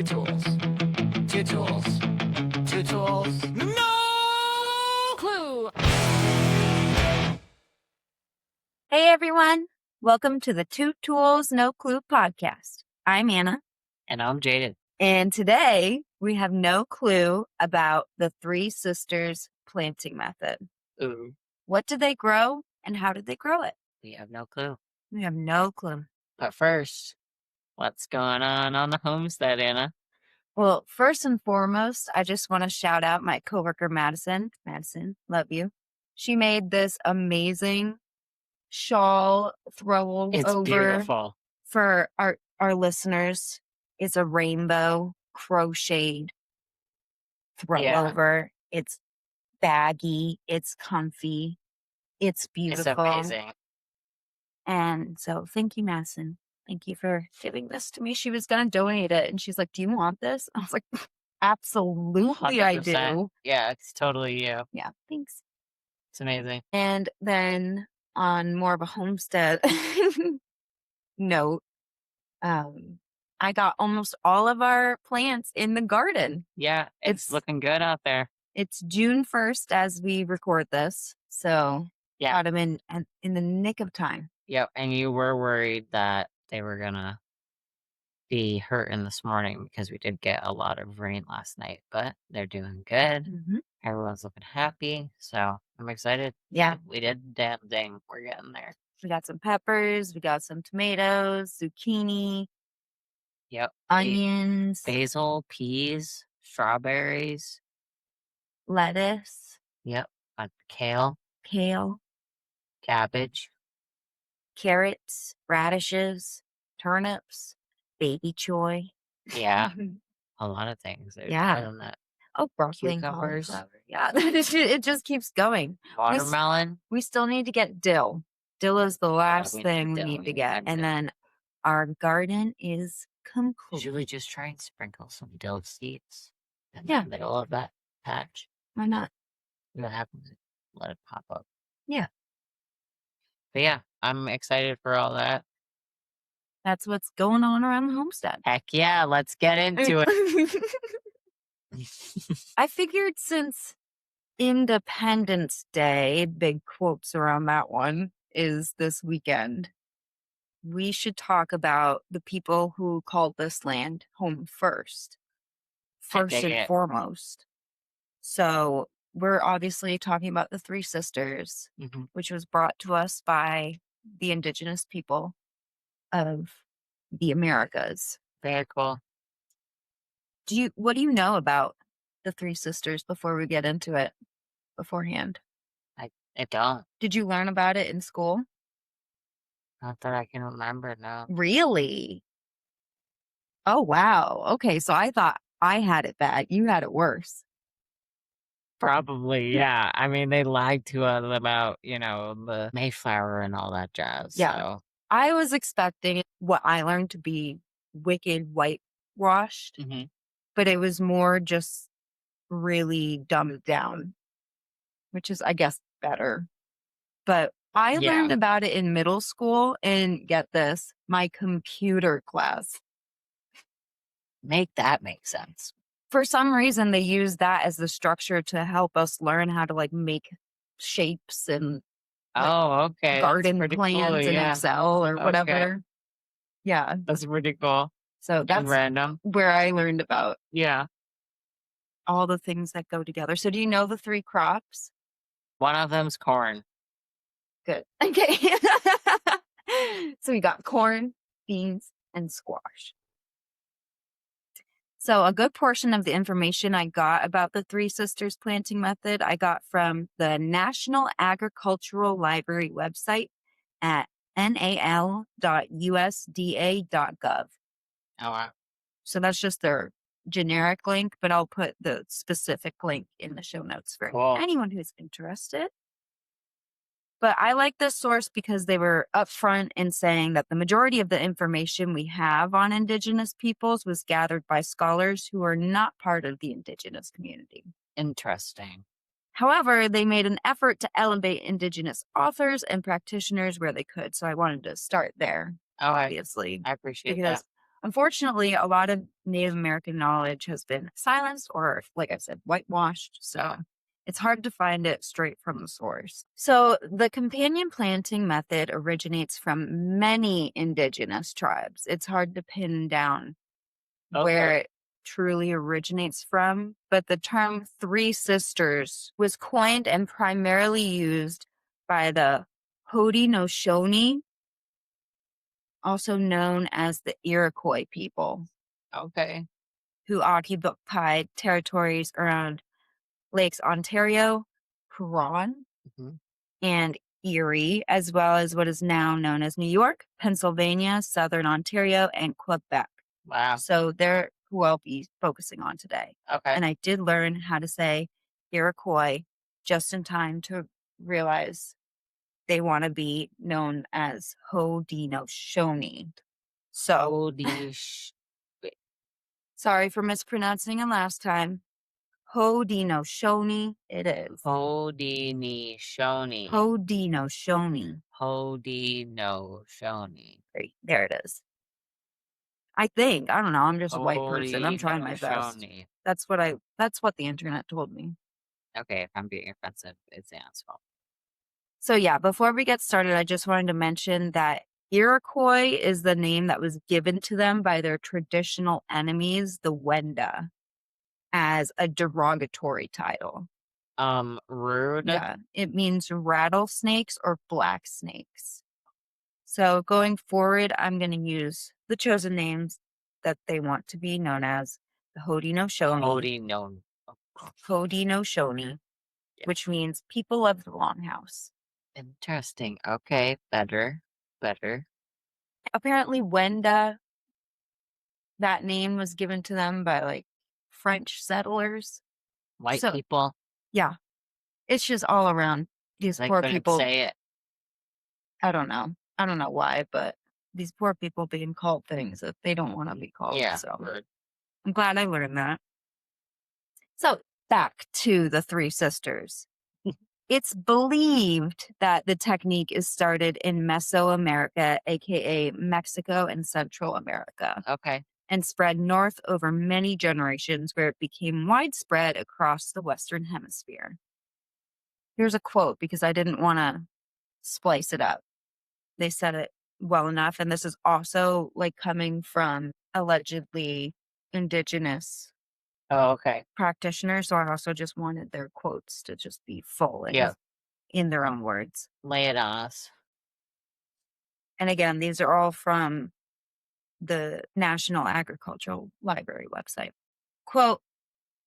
Two tools. Two tools. Two tools. No clue. Hey everyone, welcome to the Two Tools No Clue podcast. I'm Anna, And I'm Jeidan. and today we have no clue about the Three Sisters planting method. Ooh, What did they grow and how did they grow it? we have no clue. We have no clue. But first, what's going on the homestead, Anna? Well, first and foremost, I just want to shout out my coworker Madison. Madison, love you. She made this amazing shawl throw It's over beautiful. for our listeners. It's a rainbow crocheted throw over. It's baggy. It's comfy. It's beautiful. It's amazing. And so thank you, Madison. Thank you for giving this to me. She was going to donate it. And she's like, do you want this? I was like, absolutely, I 100%. do. Yeah, it's totally you. Yeah, thanks. It's amazing. And then on more of a homestead note, I got almost all of our plants in the garden. Yeah, it's looking good out there. It's June 1st as we record this. So Yeah. got them in the nick of time. Yep, and you were worried that they were going to be hurting this morning because we did get a lot of rain last night, but they're doing good. Mm-hmm. Everyone's looking happy, so I'm excited. Yeah. We did the damn thing. We're getting there. We got some peppers. We got some tomatoes, zucchini. Yep. Onions. Basil, peas, strawberries. Lettuce. Yep. Kale. Cabbage. Carrots. Radishes. Turnips. Baby choy. Yeah. A lot of things. Yeah. Oh, broccoli and Cucumbers. cauliflower. Yeah. It just keeps going. Watermelon. We still need to get dill. Dill is the last thing we need to get. And then our garden is complete. Should we just try and sprinkle some dill seeds in the middle of that patch? Why not? What happens? Let it pop up. Yeah. But yeah, I'm excited for all that. That's what's going on around the homestead. Heck yeah, let's get into it. I figured since Independence Day, big quotes around that one, is this weekend, we should talk about the people who called this land home first and foremost. So we're obviously talking about the Three Sisters, which was brought to us by the indigenous people of the Americas. Very cool. What do you know about the Three Sisters before we get into it beforehand? I don't. Did you learn about it in school? Not that I can remember, no. Really? Oh, wow. Okay, so I thought I had it bad. You had it worse. Probably, yeah. I mean, they lied to us about, the Mayflower and all that jazz. Yeah. So. I was expecting what I learned to be wicked whitewashed, but it was more just really dumbed down, which is, I guess, better. But I learned about it in middle school, and get this, my computer class. Make that make sense. For some reason, they use that as the structure to help us learn how to make shapes and garden plans in Excel or whatever. Okay. Yeah. That's pretty cool. So that's random. Where I learned about all the things that go together. So do you know the three crops? One of them's corn. Good. Okay. So we got corn, beans, and squash. So a good portion of the information I got about the Three Sisters planting method, I got from the National Agricultural Library website at nal.usda.gov. Oh, wow. So that's just their generic link, but I'll put the specific link in the show notes for anyone who's interested. But I like this source because they were upfront in saying that the majority of the information we have on Indigenous peoples was gathered by scholars who are not part of the Indigenous community. Interesting. However, they made an effort to elevate Indigenous authors and practitioners where they could. So I wanted to start there, obviously. I appreciate because that. Unfortunately, a lot of Native American knowledge has been silenced or, like I said, whitewashed. So it's hard to find it straight from the source. So the companion planting method originates from many indigenous tribes. It's hard to pin down where Okay. it truly originates from, but the term three sisters was coined and primarily used by the Haudenosaunee, also known as the Iroquois people, Okay. who occupied territories around Lakes Ontario, Huron, Mhm. and Erie, as well as what is now known as New York, Pennsylvania, Southern Ontario, and Quebec. Wow. So they're who I'll be focusing on today. Okay. And I did learn how to say Iroquois just in time to realize they want to be known as Haudenosaunee. So Hodish wait, sorry for mispronouncing it last time. Haudenosaunee it is. Haudenosaunee. Haudenosaunee. Haudenosaunee. Great. There it is. I think. I don't know. I'm just a white person. I'm trying my best. Haudenosaunee. That's what the internet told me. Okay, if I'm being offensive, it's Anne's fault. So yeah, before we get started, I just wanted to mention that Iroquois is the name that was given to them by their traditional enemies, the Wenda, as a derogatory title. Rude. Yeah, it means rattlesnakes or black snakes. So going forward, I'm going to use the chosen names that they want to be known as the Hodino. Haudenosaunee, Yeah. which means people of the Longhouse. Interesting. Okay, better. Better. Apparently, Wenda, that name was given to them by like French settlers. White So, people, yeah, it's just all around these they poor couldn't people. say it. I don't know. I don't know why, but these poor people being called things that they don't want to be called. Yeah. So Rude. I'm glad I learned that. So back to the three sisters. It's believed that the technique is started in Mesoamerica, aka Mexico and Central America, Okay. and spread north over many generations where it became widespread across the Western Hemisphere. Here's a quote because I didn't want to splice it up. They said it well enough. And this is also like coming from allegedly indigenous Oh, okay. practitioners. So I also just wanted their quotes to just be full and Yeah. in their own words. Lay it on us. And again, these are all from the National Agricultural Library website. Quote,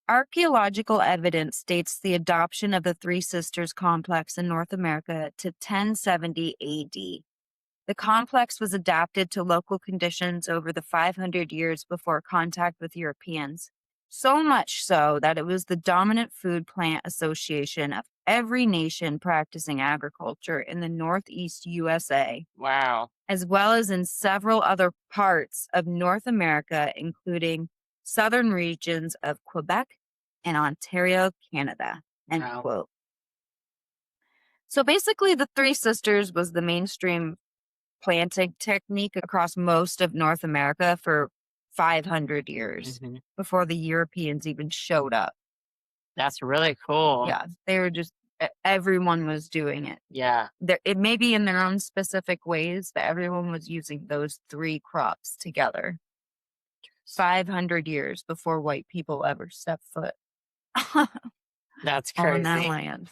archaeological evidence dates the adoption of the Three Sisters complex in North America to 1070 AD. The complex was adapted to local conditions over the 500 years before contact with Europeans, so much so that it was the dominant food plant association of every nation practicing agriculture in the Northeast USA, Wow. as well as in several other parts of North America, including southern regions of Quebec and Ontario, Canada. End Wow. quote. So basically, the Three Sisters was the mainstream planting technique across most of North America for 500 years Hmm. before the Europeans even showed up. That's really cool. Yeah, they were just everyone was doing it. Yeah. It may be in their own specific ways, but everyone was using those three crops together. 500 years before white people ever stepped foot That's on that crazy. land.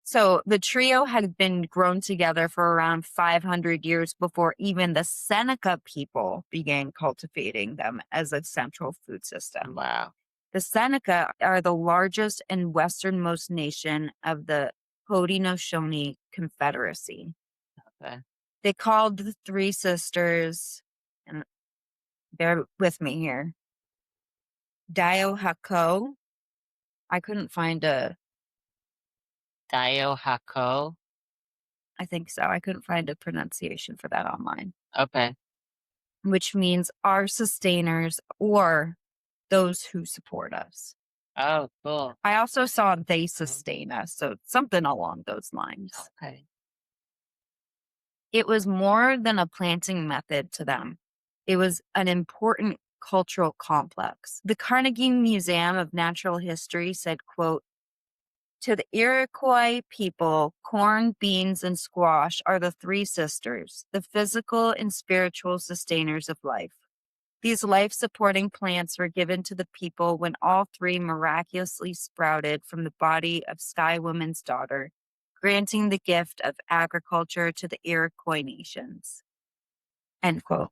So the trio had been grown together for around 500 years before even the Seneca people began cultivating them as a central food system. Wow. The Seneca are the largest and westernmost nation of the Haudenosaunee Confederacy. Okay. They called the Three Sisters, and bear with me here, Diohako. I couldn't find Dio Hako. I think so. I couldn't find a pronunciation for that online, Okay. which means our sustainers or those who support us. Oh, cool. I also saw they sustain us, so something along those lines. Okay. It was more than a planting method to them. It was an important cultural complex. The Carnegie Museum of Natural History said, quote, "To the Iroquois people, corn, beans, and squash are the three sisters, the physical and spiritual sustainers of life. These life supporting plants were given to the people when all three miraculously sprouted from the body of Sky Woman's daughter, granting the gift of agriculture to the Iroquois nations." End quote.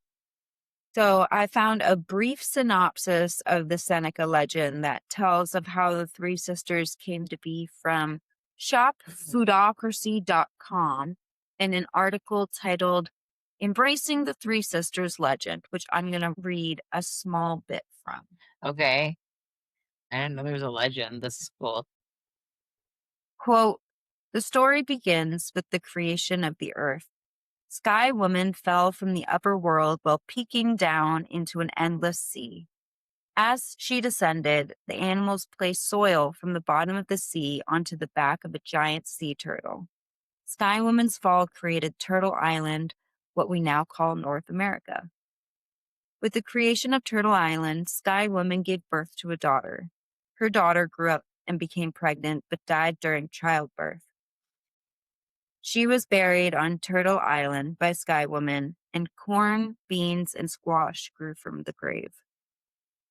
So I found a brief synopsis of the Seneca legend that tells of how the three sisters came to be from shopfoodocracy.com in an article titled Embracing the Three Sisters Legend, which I'm going to read a small bit from. Okay. I didn't know there was a legend. This is cool. Quote, "The story begins with the creation of the earth. Sky Woman fell from the upper world while peeking down into an endless sea. As she descended, the animals placed soil from the bottom of the sea onto the back of a giant sea turtle. Sky Woman's fall created Turtle Island, what we now call North America. With the creation of Turtle Island, Sky Woman gave birth to a daughter. Her daughter grew up and became pregnant, but died during childbirth. She was buried on Turtle Island by Sky Woman, and corn, beans, and squash grew from the grave.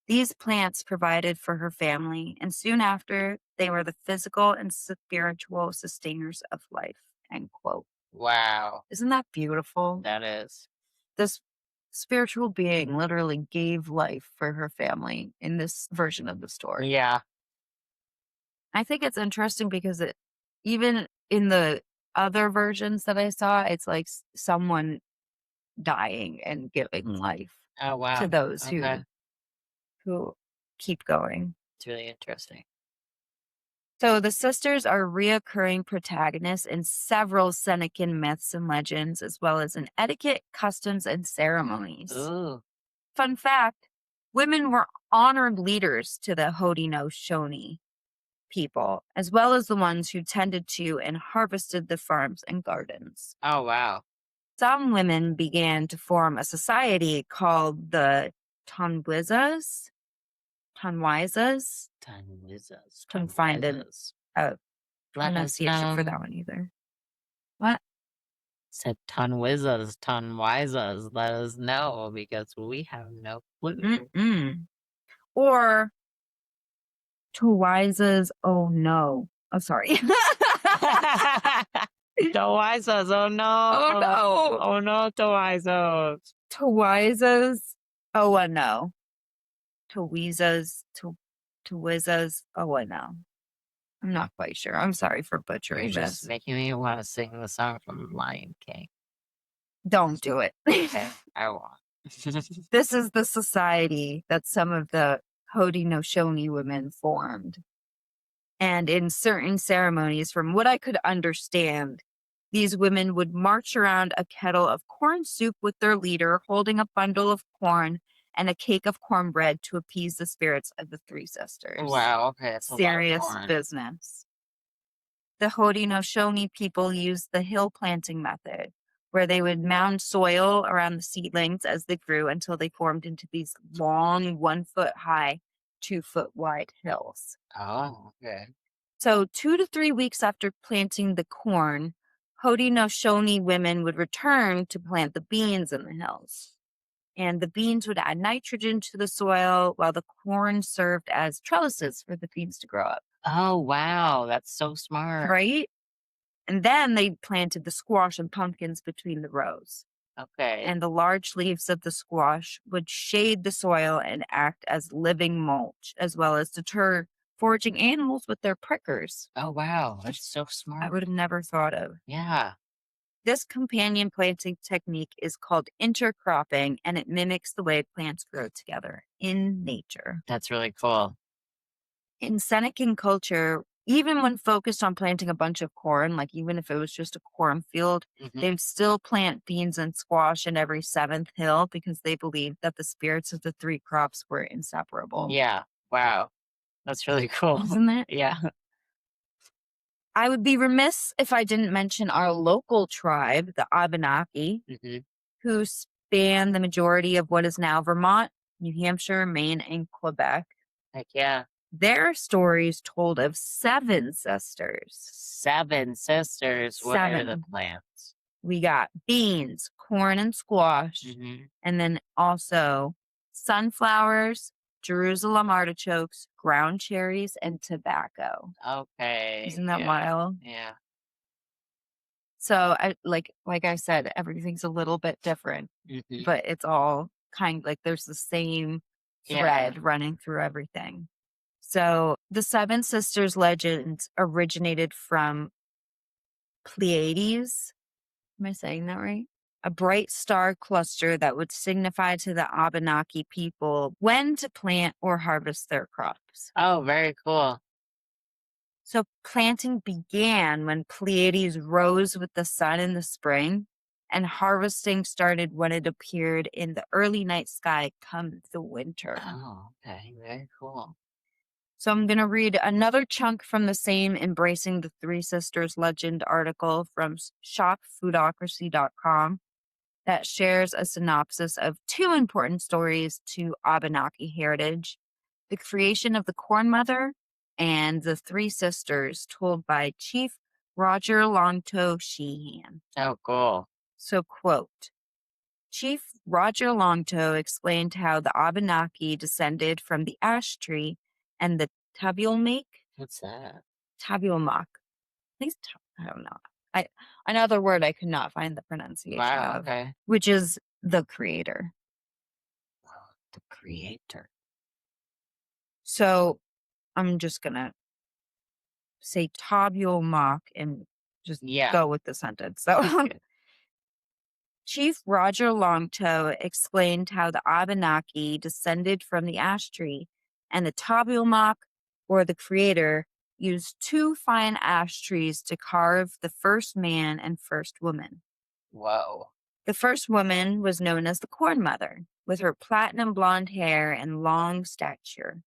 These plants provided for her family, and soon after, they were the physical and spiritual sustainers of life." End quote. Wow. Isn't that beautiful? That is. This spiritual being literally gave life for her family in this version of the story. Yeah. I think it's interesting because even in the other versions that I saw, it's like someone dying and giving life Oh, wow. to those Okay. who keep going. It's really interesting. So the sisters are reoccurring protagonists in several Senecan myths and legends, as well as in etiquette, customs, and ceremonies. Ooh. Fun fact, women were honored leaders to the Haudenosaunee people, as well as the ones who tended to and harvested the farms and gardens. Oh, wow. Some women began to form a society called the Tonwisas. Tonwisas. Tanwizas. Couldn't find a Let us pronunciation for know. that one either. What? Said Tanwizas, Tanwisas. Let us know because we have no clue. Mm-mm. Or Twisas. Oh no. Oh, sorry. Twisas. Oh no. Oh no. Oh no, Twisas. Twisas. Oh, I know. Twisas. Twisas. Oh, I know. I'm not quite sure. I'm sorry for You're butchering just this. making me want to sing the song from Lion King. Don't do it. Okay, I won't. This is the society that some of the Haudenosaunee women formed. And in certain ceremonies, from what I could understand, these women would march around a kettle of corn soup with their leader, holding a bundle of corn and a cake of cornbread to appease the spirits of the three sisters. Wow, okay, that's a lot of Serious corn. business. The Haudenosaunee people used the hill planting method, where they would mound soil around the seedlings as they grew until they formed into these long, 1 foot high, 2 foot wide hills. Oh, okay. So 2 to 3 weeks after planting the corn, Haudenosaunee women would return to plant the beans in the hills. And the beans would add nitrogen to the soil while the corn served as trellises for the beans to grow up. Oh, wow, that's so smart. Right? And then they planted the squash and pumpkins between the rows. Okay. And the large leaves of the squash would shade the soil and act as living mulch, as well as deter foraging animals with their prickers. Oh, wow, that's so I smart. would have never thought of. Yeah, This companion planting technique is called intercropping, and it mimics the way plants grow together in nature. that's really cool. In Senecan culture, even when focused on planting a bunch of corn, like even if it was just a cornfield, Mhm. they'd still plant beans and squash in every seventh hill because they believed that the spirits of the three crops were inseparable. Yeah, wow, that's really cool. Isn't it? Yeah. I would be remiss if I didn't mention our local tribe, the Abenaki, Mhm. who span the majority of what is now Vermont, New Hampshire, Maine, and Quebec. Heck yeah. Their stories told of seven sisters. 7 sisters. What are the Seven. plants? We got beans, corn, and squash, Mhm. and then also sunflowers, Jerusalem artichokes, ground cherries, and tobacco. Okay. Isn't that Yeah. wild? Yeah. So I like I said, everything's a little bit different, Mhm. but it's all kind like there's the same Yeah. thread running through everything. So the Seven Sisters legend originated from Pleiades. Am I saying that right? A bright star cluster that would signify to the Abenaki people when to plant or harvest their crops. Oh, very cool. So planting began when Pleiades rose with the sun in the spring, and harvesting started when it appeared in the early night sky come the winter. Oh, okay. Very cool. So I'm going to read another chunk from the same Embracing the Three Sisters Legend article from shopfoodocracy.com that shares a synopsis of two important stories to Abenaki heritage: the creation of the Corn Mother and the Three Sisters, told by Chief Roger Longtoe Sheehan. Oh, cool. So, quote, Chief Roger Longtoe explained how the Abenaki descended from the ash tree and the Tabielmake, What's that? Tabielmak. I don't know. I Another word I could not find the pronunciation Wow. of, Okay. which is the creator. The creator. So I'm just gonna say Tabielmak and just Yeah. go with the sentence. So Chief Roger Longtoe explained how the Abenaki descended from the ash tree, and the Tabielmak, or the creator, used two fine ash trees to carve the first man and first woman. Whoa. The first woman was known as the Corn Mother, with her platinum blonde hair and long stature.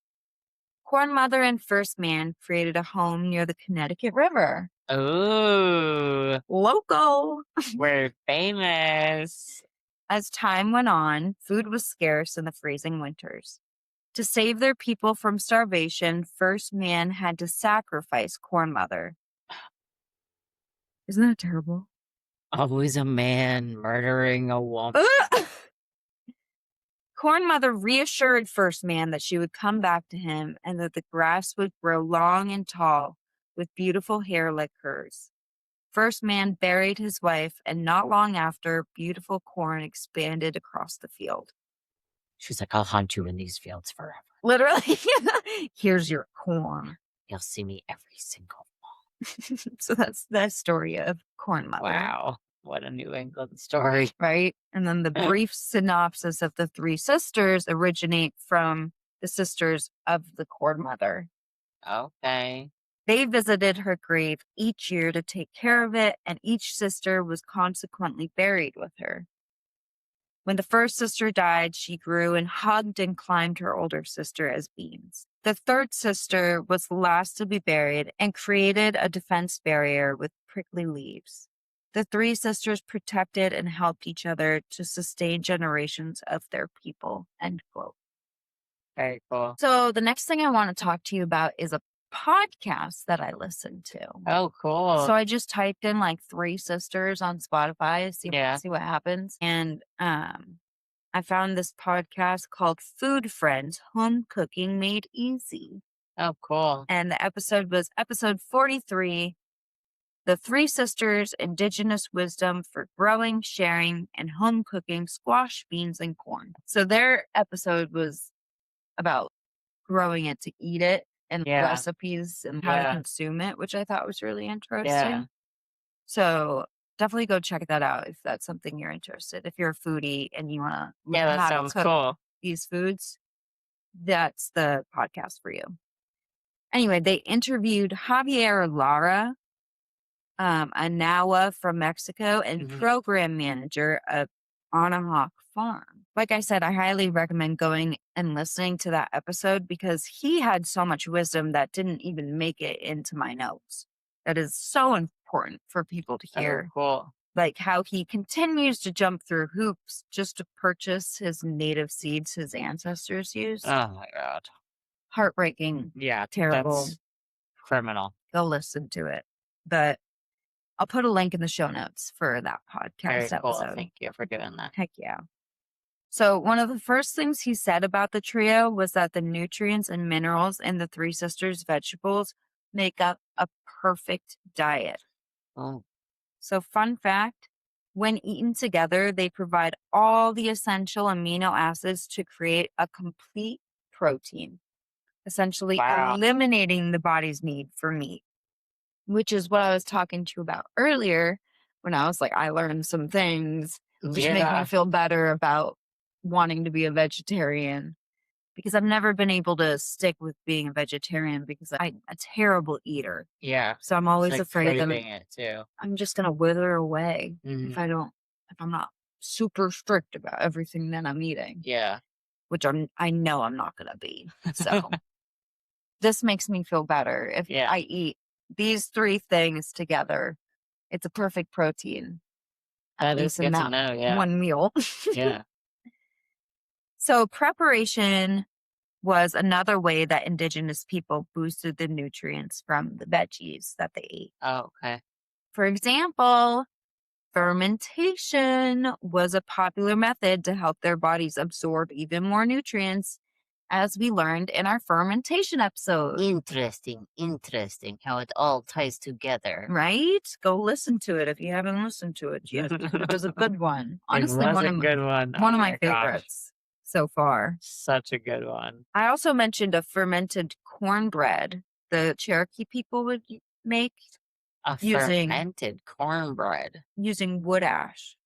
Corn Mother and First Man created a home near the Connecticut River. Ooh. Local! We're famous. As time went on, food was scarce in the freezing winters. To save their people from starvation, First Man had to sacrifice Corn Mother. Isn't that terrible? Always a man murdering a woman. Corn Mother reassured First Man that she would come back to him and that the grass would grow long and tall with beautiful hair like hers. First Man buried his wife, and not long after, beautiful corn expanded across the field. She's like, I'll hunt you in these fields forever. Literally, here's your corn. You'll see me every single. So that's the story of Corn Mother. Wow. What a New England story. Right? And then the brief synopsis of the Three Sisters originate from the sisters of the Corn Mother. Okay. They visited her grave each year to take care of it, and each sister was consequently buried with her. When the first sister died, she grew and hugged and climbed her older sister as beans. The third sister was the last to be buried and created a defense barrier with prickly leaves. The three sisters protected and helped each other to sustain generations of their people. End quote. Very cool. So the next thing I want to talk to you about is a podcast that I listened to. Oh, cool. So I just typed in like Three Sisters on Spotify, see what happens. And I found this podcast called Food Friends: Home Cooking Made Easy. Oh, cool. And the episode was episode 43, The Three Sisters: Indigenous Wisdom for Growing, Sharing, and Home Cooking Squash, Beans, and Corn. So their episode was about growing it to eat it and recipes and how to consume it, which I thought was really interesting. Yeah. So definitely go check that out if that's something you're interested. If you're a foodie and you want to learn That how to sounds cook cool. these foods, that's the podcast for you. Anyway, they interviewed Javier Lara, a Nawa from Mexico and program manager of Anahawk Farm. Like I said, I highly recommend going and listening to that episode because he had so much wisdom that didn't even make it into my notes. That is so important for people to hear. Oh, cool. like how he continues to jump through hoops just to purchase his native seeds his ancestors used. Oh my god. Heartbreaking, Yeah, terrible. that's criminal. Go listen to it. But I'll put a link in the show notes for that Very podcast cool. episode. Thank you for doing that. Heck yeah. So, one of the first things he said about the trio was that the nutrients and minerals in the Three Sisters vegetables make up a perfect diet. Oh, So, fun fact, when eaten together, they provide all the essential amino acids to create a complete protein, essentially wow. eliminating the body's need for meat, which is what I was talking to you about earlier when I was like, I learned some things which make me Yeah. feel better about wanting to be a vegetarian because I've never been able to stick with being a vegetarian because I'm a terrible eater. Yeah. So I'm It's always like afraid that craving it too. I'm just gonna wither away Hmm. if I'm not super strict about everything that I'm eating, Yeah. which I know I'm not gonna be. So this makes me feel better if Yeah. I eat these three things together. It's a perfect protein, at That is least in good to that know. Yeah. one meal. Yeah. So preparation was another way that indigenous people boosted the nutrients from the veggies that they ate. Oh, okay. For example, fermentation was a popular method to help their bodies absorb even more nutrients, as we learned in our fermentation episode. Interesting. Interesting how it all ties together. Right? Go listen to it if you haven't listened to it yet. It was a good one. It Honestly, was a good one. one Oh of my my gosh. favorites so far. Such a good one. I also mentioned a fermented cornbread the Cherokee people would make A using fermented cornbread. wood ash.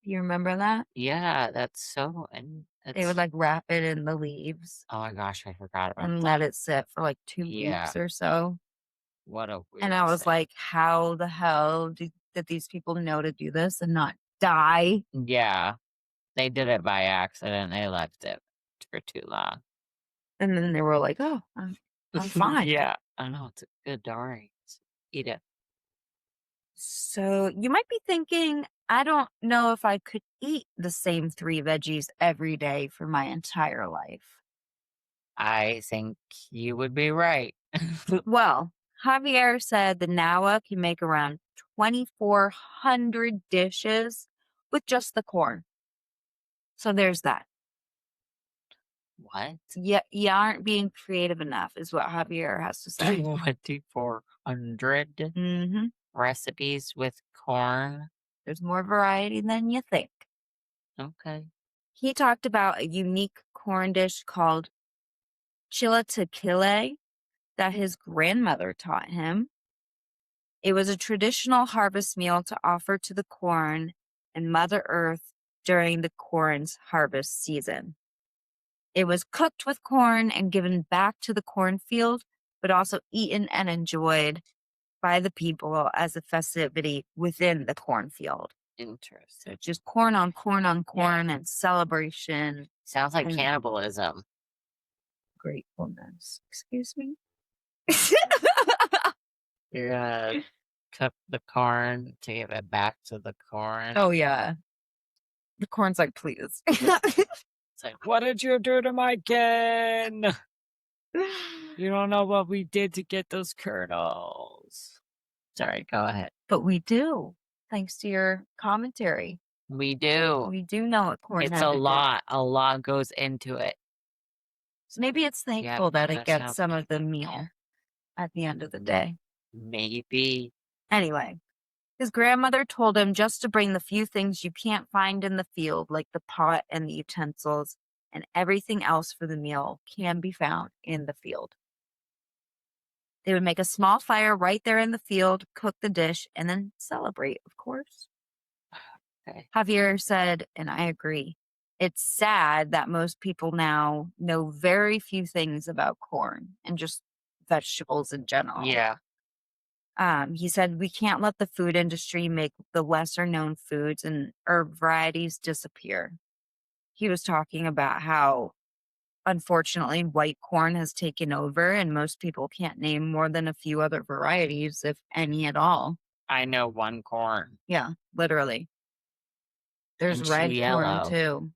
Do you remember that? Yeah, that's so, and They would it's, like wrap it in the leaves oh my gosh, I forgot about and that. let it sit for like 2 weeks Yeah, or so. what a And weird I was thing. like, how the hell did these people know to do this and not die? Yeah, they did it by accident. They left it for too long. And then they were like, oh, I'm fine. Yeah, I know it's a good story. Eat it. So you might be thinking, I don't know if I could eat the same three veggies every day for my entire life. I think you would be right. Well, Javier said the Nawa can make around 2,400 dishes with just the corn. So there's that. What? Yeah, you aren't being creative enough, is what Javier has to say. 2,400 Hmm. recipes with corn. There's more variety than you think. Okay. He talked about a unique corn dish called chilatakile that his grandmother taught him. It was a traditional harvest meal to offer to the corn and Mother Earth during the corn's harvest season. It was cooked with corn and given back to the cornfield, but also eaten and enjoyed by the people as a festivity within the cornfield. So Interesting. just corn on corn on Yeah. corn and celebration Sounds like and cannibalism. gratefulness. Excuse me? You're gonna cook the corn to give it back to the corn. Oh, yeah. The corn's like, please. It's like, what did you do to my kin? You don't know what we did to get those kernels. Sorry, go ahead. But we do, thanks to your commentary. We do. We do know what corn It's had a to do. lot. A lot goes into it. So maybe it's Yep, thankful that it that gets sounds some of the like meal at the end of the day. maybe. Anyway, his grandmother told him just to bring the few things you can't find in the field, like the pot and the utensils, and everything else for the meal can be found in the field. They would make a small fire right there in the field, cook the dish, and then celebrate, of course. Okay. Javier said, and I agree, it's sad that most people now know very few things about corn and just vegetables in general. Yeah. He said we can't let the food industry make the lesser known foods and herb varieties disappear. He was talking about how, unfortunately, white corn has taken over and most people can't name more than a few other varieties, if any at all. I know one corn Yeah, literally. There's and two red corn yellow. too.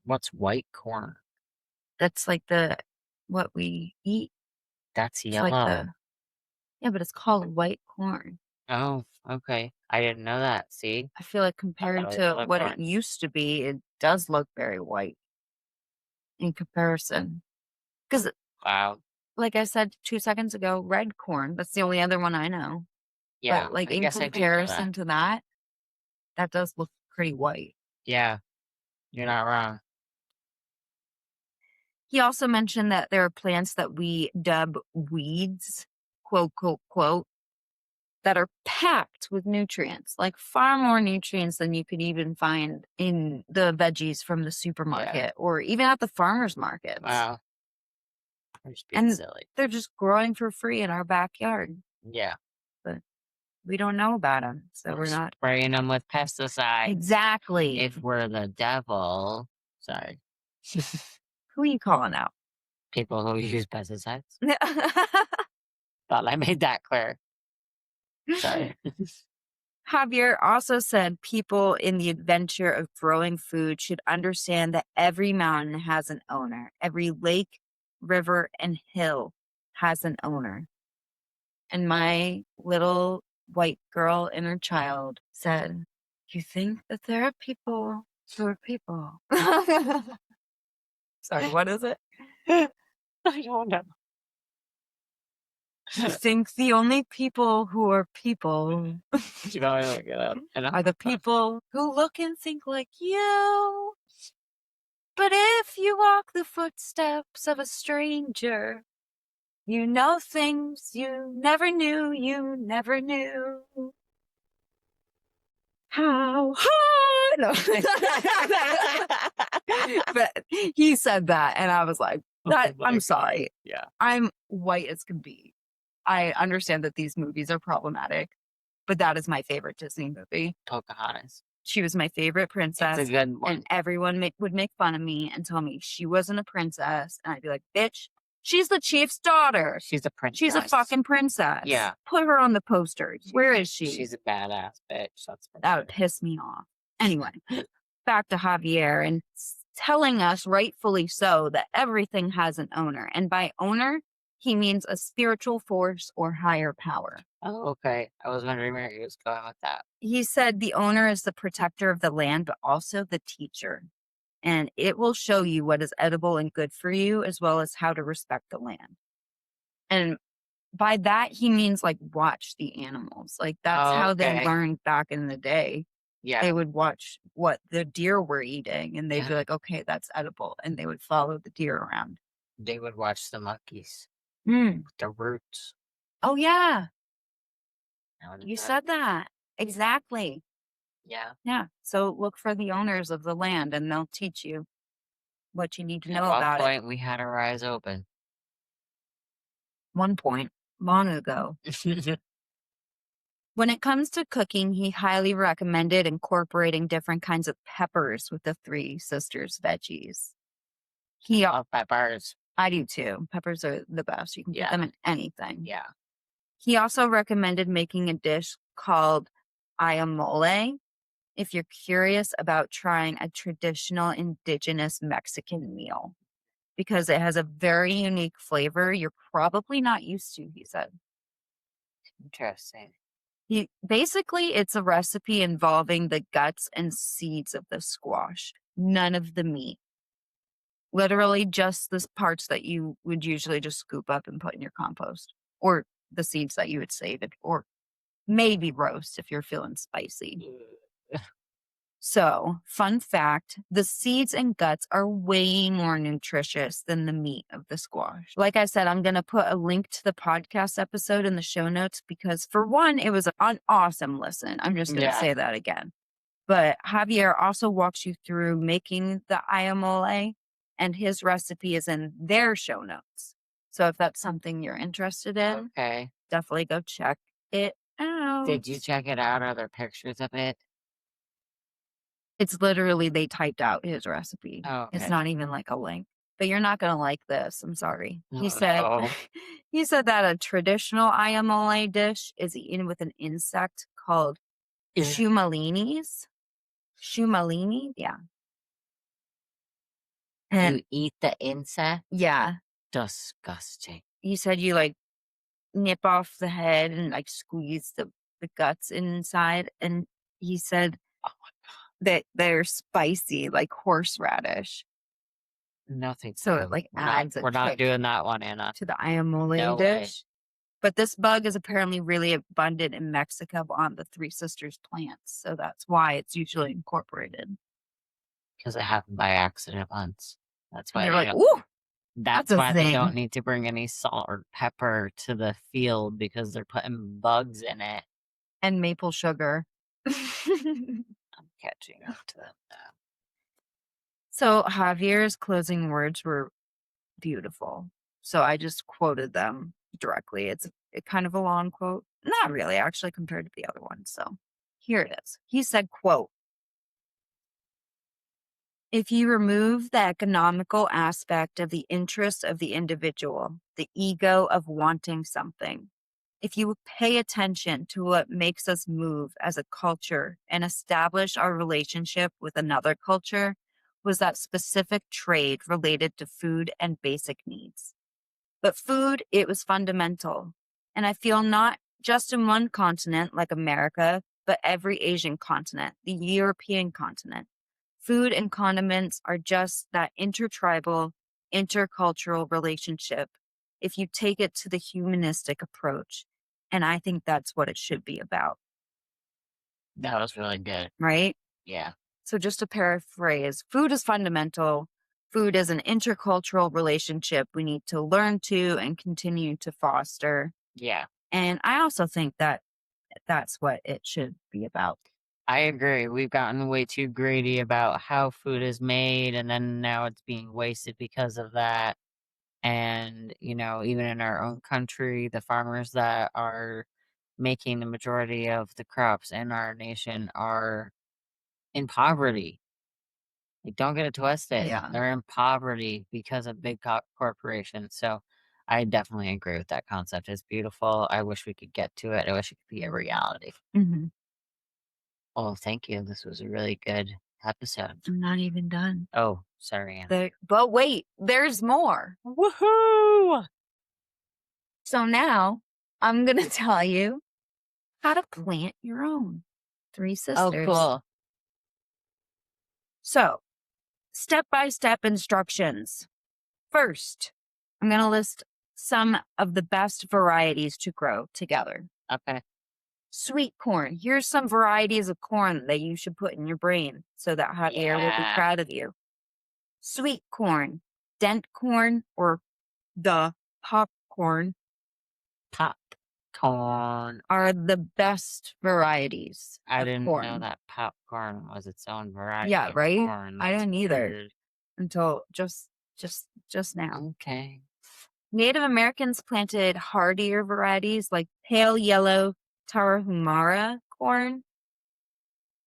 What's white corn? That's like what we eat. That's It's like yellow. yeah, but it's called white corn. Oh, okay. I didn't know that. See? I feel like I thought compared it was to yellow what it corn. used to be, it does look very white in comparison. Because, Wow. like I said 2 seconds ago, red corn, that's the only other one I know. Yeah, But, like, I in guess I do know that. comparison to that, that does look pretty white. Yeah, you're not wrong. He also mentioned that there are plants that we dub weeds, quote, quote, quote, that are packed with nutrients, like far more nutrients than you could even find in the veggies from the Yeah. supermarket or even at the farmers markets. Wow. I'm just being And silly. they're just growing for free in our backyard, Yeah. but we don't know about them. So We're we're not spraying them with pesticides. exactly. If we're the devil, sorry, Who are you calling out? people who use pesticides. Thought I made that clear. Sorry. Javier also said people in the adventure of growing food should understand that every mountain has an owner. Every lake, river, and hill has an owner. And my little white girl inner child said, "You think that there are people who are people?" Sorry, what is it? I don't know. You think the only people who are people You know, I don't get out. are the people who look and think like you. But if you walk the footsteps of a stranger, you know things you never knew, you never knew. How high? No. But he said that, and I was like, Oh that, my I'm God. sorry. Yeah. I'm white as can be. I understand that these movies are problematic, but that is my favorite Disney movie. Pocahontas. She was my favorite It's a princess, good one. and everyone would make fun of me and tell me she wasn't a princess. And I'd be like, bitch, she's the chief's daughter. She's a princess. She's a fucking princess. Yeah. Put her on the poster. Where is she? She's a badass bitch. That's for That sure. would piss me off. Anyway, back to Javier and telling us, rightfully so, that everything has an owner. And by owner, he means a spiritual force or higher power. Oh, okay. I was wondering where he was going with that. He said the owner is the protector of the land, but also the teacher. And it will show you what is edible and good for you, as well as how to respect the land. And by that, he means like watch the animals. Like that's Oh, how they okay. learned back in the day. Yeah. They would watch what the deer were eating and they'd be Yeah. like, okay, that's edible. And they would follow the deer around. They would watch the monkeys Mm. with the roots. Oh, yeah. And, You said that. Exactly. yeah. Yeah. So look for the owners of the land and they'll teach you what you need to At know one about it. point, we had our eyes open. One point, long ago. When it comes to cooking, he highly recommended incorporating different kinds of peppers with the Three Sisters veggies. Love peppers. I do too. Peppers are the best. You can put them in anything. Yeah. He also recommended making a dish called ayamole if you're curious about trying a traditional indigenous Mexican meal because it has a very unique flavor you're probably not used to, he said. Interesting. Basically, it's a recipe involving the guts and seeds of the squash, none of the meat. Literally just the parts that you would usually just scoop up and put in your compost, or the seeds that you would save it, or maybe roast if you're feeling spicy. So, fun fact, the seeds and guts are way more nutritious than the meat of the squash. Like I said, I'm going to put a link to the podcast episode in the show notes because, for one, it was an awesome listen. I'm just going to say that again. But Javier also walks you through making the ayamole, and his recipe is in their show notes. So, if that's something you're interested in, Okay. definitely go check it out. Did you check it out? Are there pictures of it? It's literally they typed out his recipe. Oh, okay. It's not even like a link. but you're not gonna like this. I'm sorry. He Oh, said no. he said that a traditional IMLA dish is eaten with an insect called shumalinis. Shumalini? Yeah. And You eat the insect? yeah, Disgusting. he said you like nip off the head and like squeeze the guts inside. And he said that they're spicy like horseradish. No, thank So it you. like We're not adds a we're not kick doing that one, Anna. to the ayamole No way. dish. But this bug is apparently really abundant in Mexico on the Three Sisters plants. So that's why it's usually incorporated. Because it happened by accident once. That's And why they're they like, don't ooh, that's that's a why they don't thing. need to bring any salt or pepper to the field because they're putting bugs in it. And maple sugar. I'm catching up to them now. So Javier's closing words were beautiful. So I just quoted them directly. It's kind of a long quote. Not really, actually, compared to the other one. So here it is. He said, quote, if you remove the economical aspect of the interest of the individual, the ego of wanting something, if you pay attention to what makes us move as a culture and establish our relationship with another culture, was that specific trade related to food and basic needs. But food, it was fundamental. And I feel not just in one continent like America, but every Asian continent, the European continent. Food and condiments are just that intertribal, intercultural relationship if you take it to the humanistic approach. And I think that's what it should be about, That was really good. right? Yeah. So, just to paraphrase, food is fundamental. Food is an intercultural relationship we need to learn to and continue to foster. Yeah. And I also think that that's what it should be about. I agree. We've gotten way too greedy about how food is made, and then now it's being wasted because of that. And, even in our own country, the farmers that are making the majority of the crops in our nation are in poverty. Like, don't get it twisted. Yeah. They're in poverty because of big corporations. So I definitely agree with that concept. It's beautiful. I wish we could get to it. I wish it could be a reality. Hmm. Oh, thank you. This was a really good episode. I'm not even done. Oh, sorry, Anna. But wait, there's more. Woohoo! So now I'm going to tell you how to plant your own Three Oh, Sisters. cool. So, step by step instructions. First, I'm going to list some of the best varieties to grow together. Okay. Sweet corn. Here's some varieties of corn that you should put in your brain so that Javier will be Yeah. proud of you. Sweet corn, dent corn, or the popcorn Popcorn. are the best varieties I of didn't know corn. that popcorn was its own variety Yeah, of right? corn. I That's didn't either weird. until just now. Okay. Native Americans planted hardier varieties like pale yellow Tarahumara corn,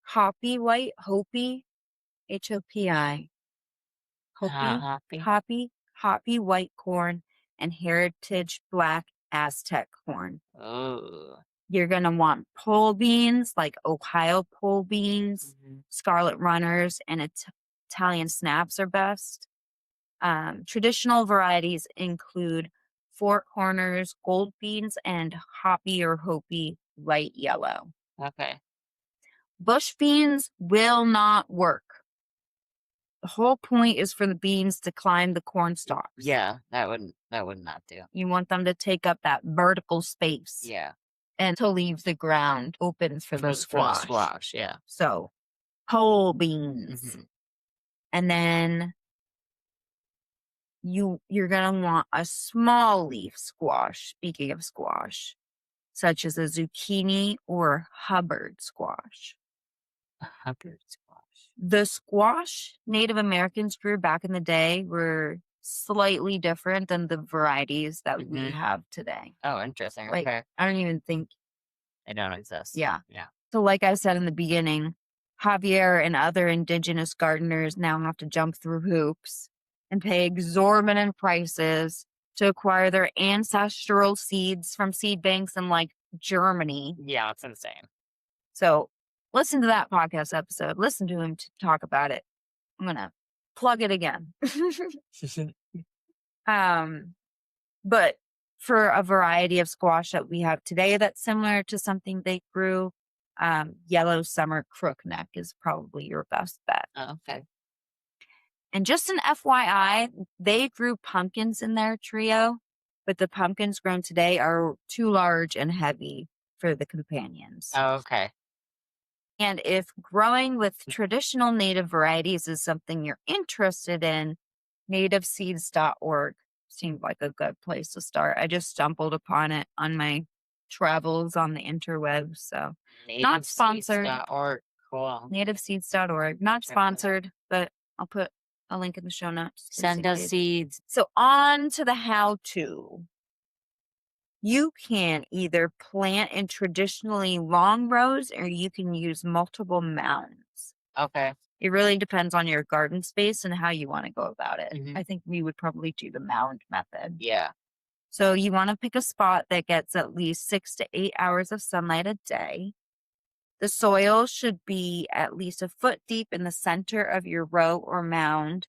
hoppy white Hopi, Hopi, Hopi, Happy. hoppy white corn, and heritage black Aztec corn. Oh. You're going to want pole beans like Ohio pole beans, Mhm. scarlet runners, and Italian snaps are best. Traditional varieties include Four Corners gold beans and Hoppy or Hopi light yellow. Okay. Bush beans will not work. The whole point is for the beans to climb the corn stalks. Yeah, that would not do. You want them to take up that vertical space Yeah. and to leave the ground open for the For the squash. squash, yeah. So, pole beans. Mhm. And then you're going to want a small leaf squash, speaking of squash, such as a zucchini or Hubbard squash. A Hubbard squash. The squash Native Americans grew back in the day were slightly different than the varieties that we Mhm. have today. Oh, interesting. Like, Okay. I don't even think, They don't exist. yeah. Yeah. So, like I said in the beginning, Javier and other indigenous gardeners now have to jump through hoops and pay exorbitant prices to acquire their ancestral seeds from seed banks in like Germany. Yeah, it's insane. So listen to that podcast episode. Listen to him talk about it. I'm going to plug it again. um, but for a variety of squash that we have today that's similar to something they grew, yellow summer crookneck is probably your best bet. Oh, okay. And just an FYI, they grew pumpkins in their trio, but the pumpkins grown today are too large and heavy for the companions. Oh, okay. And if growing with traditional native varieties is something you're interested in, nativeseeds.org seemed like a good place to start. I just stumbled upon it on my travels on the interwebs. So not sponsored. Nativeseeds.org. Cool. Nativeseeds.org. Not Check that out. sponsored, but I'll put a link in the show notes. Send us seeds. So on to the how-to. You can either plant in traditionally long rows or you can use multiple mounds. Okay. It really depends on your garden space and how you want to go about it. Mhm. I think we would probably do the mound method. Yeah. So you want to pick a spot that gets at least 6 to 8 hours of sunlight a day. The soil should be at least a foot deep in the center of your row or mound.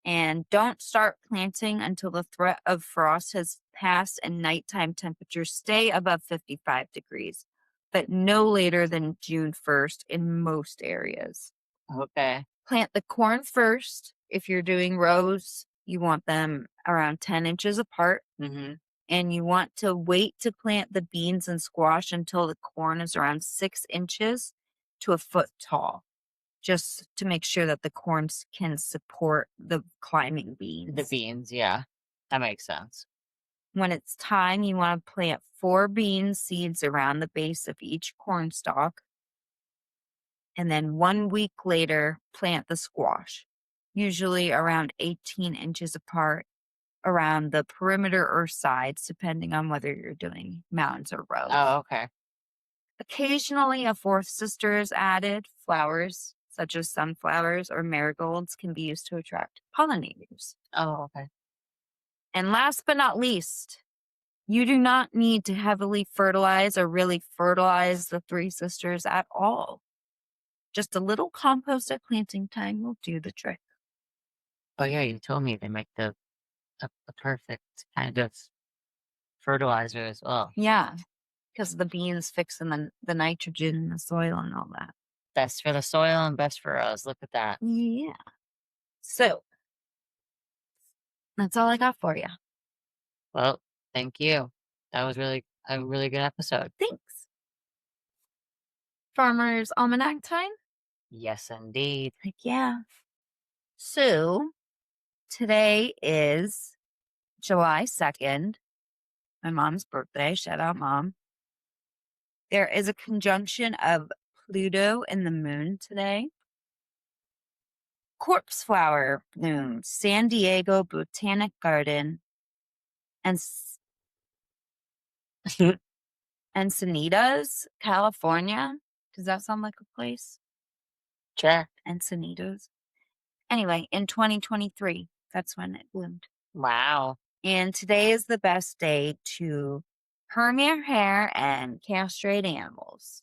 And don't start planting until the threat of frost has passed and nighttime temperatures stay above 55 degrees, but no later than June 1st in most areas. Okay. Plant the corn first. If you're doing rows, you want them around 10 inches apart. Mm-hmm. And you want to wait to plant the beans and squash until the corn is around 6 inches to a foot tall, just to make sure that the corns can support the climbing beans. The beans, yeah. That makes sense. When it's time, you want to plant 4 bean seeds around the base of each corn stalk. And then 1 week later, plant the squash, usually around 18 inches apart around the perimeter or sides, depending on whether you're doing mounds or rows. Oh, okay. Occasionally, a 4th sister is added. Flowers, such as sunflowers or marigolds, can be used to attract pollinators. Oh, okay. And last but not least, you do not need to heavily fertilize or really fertilize the 3 sisters at all. Just a little compost at planting time will do the trick. Oh, yeah, you told me they make the perfect kind of fertilizer as well. Yeah, because the beans fixing the nitrogen in the soil and all that. Best for the soil and best for us. Look at that. Yeah. So that's all I got for you. Well, thank you. That was really a really good episode. Thanks. Farmer's Almanac time? Yes, indeed. Heck yeah. So today is July 2nd, my mom's birthday. Shout out, Mom. There is a conjunction of Pluto and the moon today. Corpse flower blooms, San Diego Botanic Garden, and Encinitas, California. Does that sound like a place? Sure. Encinitas. Anyway, in 2023, that's when it bloomed. Wow. And today is the best day to perm your hair and castrate animals.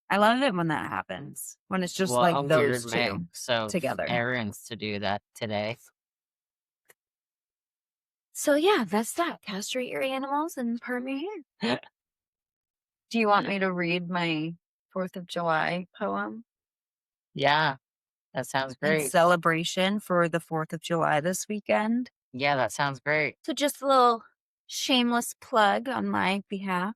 I love it when that happens, when it's just What a like those weird two mix of together. errands to do that today. So yeah, that's that. Castrate your animals and perm your hair. Do you want me to read my 4th of July poem? Yeah, that sounds In great. celebration for the 4th of July this weekend. Yeah, that sounds great. So just a little shameless plug on my behalf.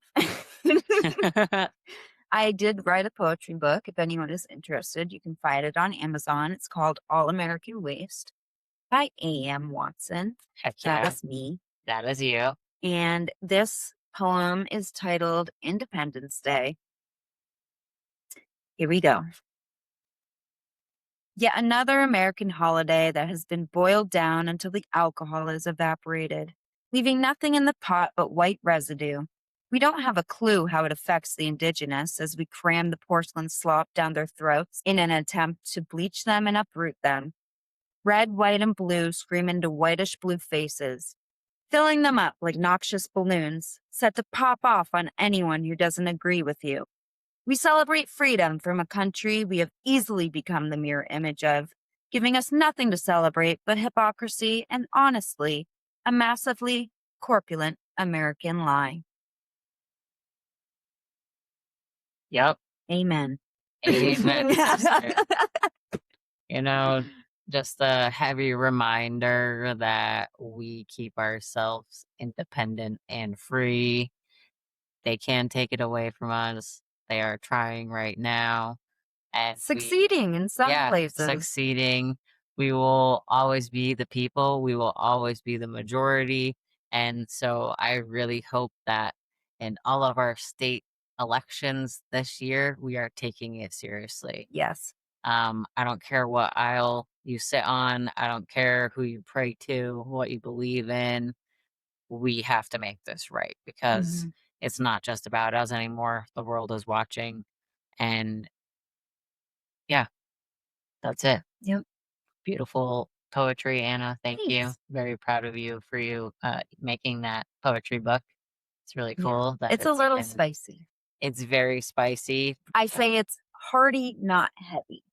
I did write a poetry book. If anyone is interested, you can find it on Amazon. It's called All American Waste by A.M. Watson. Heck That yeah. is me. That is you. And this poem is titled Independence Day. Here we go. Yet another American holiday that has been boiled down until the alcohol is evaporated, leaving nothing in the pot but white residue. We don't have a clue how it affects the indigenous as we cram the porcelain slop down their throats in an attempt to bleach them and uproot them. Red, white, and blue scream into whitish blue faces, filling them up like noxious balloons, set to pop off on anyone who doesn't agree with you. We celebrate freedom from a country we have easily become the mirror image of, giving us nothing to celebrate but hypocrisy and, honestly, a massively corpulent American lie. Yep. Amen. Amen, sister. You know, just a heavy reminder that we keep ourselves independent and free. They can take it away from us. They are trying right now. And Succeeding in some places. succeeding. We will always be the people. We will always be the majority. And so I really hope that in all of our state elections this year, we are taking it seriously. Yes. I don't care what aisle you sit on. I don't care who you pray to, what you believe in. We have to make this right because it's not just about us anymore. The world is watching. And yeah, that's it. Yep. Beautiful poetry, Anna. Thank you. Thanks. Very proud of you for making that poetry book. It's really Yeah. cool that It's a little spicy. It's very spicy. I say it's hearty, not heavy.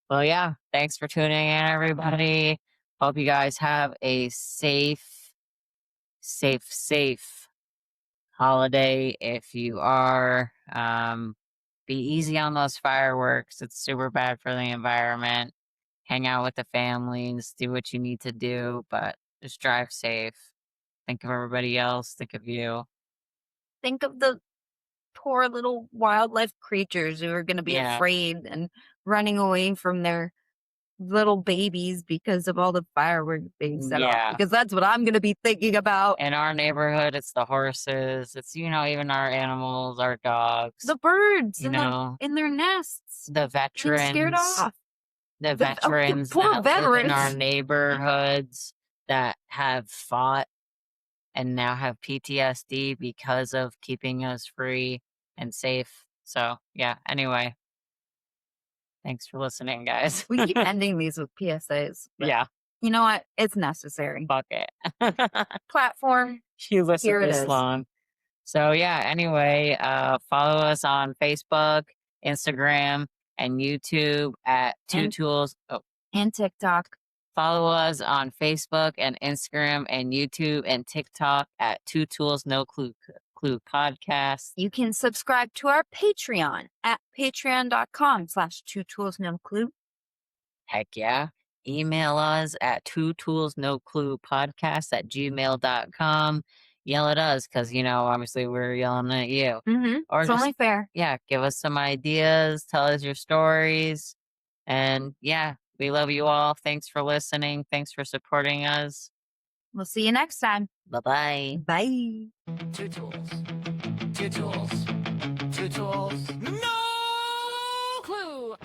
Well, yeah. Thanks for tuning in, everybody. Hope you guys have a safe holiday. If you are, be easy on those fireworks. It's super bad for the environment. Hang out with the families, do what you need to do, but just drive safe. Think of everybody else. Think of you. Think of the poor little wildlife creatures who are going to be Yeah. afraid and running away from their little babies because of all the fireworks being set off. Yeah. Because that's what I'm going to be thinking about. In our neighborhood, it's the horses. It's, even our animals, our dogs. The birds, you know, in their nests. the Being scared veterans. off. The veterans poor that live in our veterans. neighborhoods that have fought and now have PTSD because of keeping us free and safe. So, yeah, anyway. Thanks for listening, guys. We keep ending these with PSAs. But Yeah. you know what? It's necessary. Fuck it. Platform. You listen Here it this is. long. So, yeah, anyway, follow us on Facebook, Instagram, and YouTube at Two And- Tools. And TikTok. Follow us on Facebook and Instagram and YouTube and TikTok at Two Tools No Clue Podcast. You can subscribe to our Patreon at patreon.com/2toolsnoclue. Heck yeah. Email us at twotools.no-clue-podcast@gmail.com. Yell at us because, obviously we're yelling at you. Or It's just, only fair. yeah, give us some ideas. Tell us your stories. And yeah, we love you all. Thanks for listening. Thanks for supporting us. We'll see you next time. Bye-bye. Bye. Two tools. Two tools. Two tools. No clue.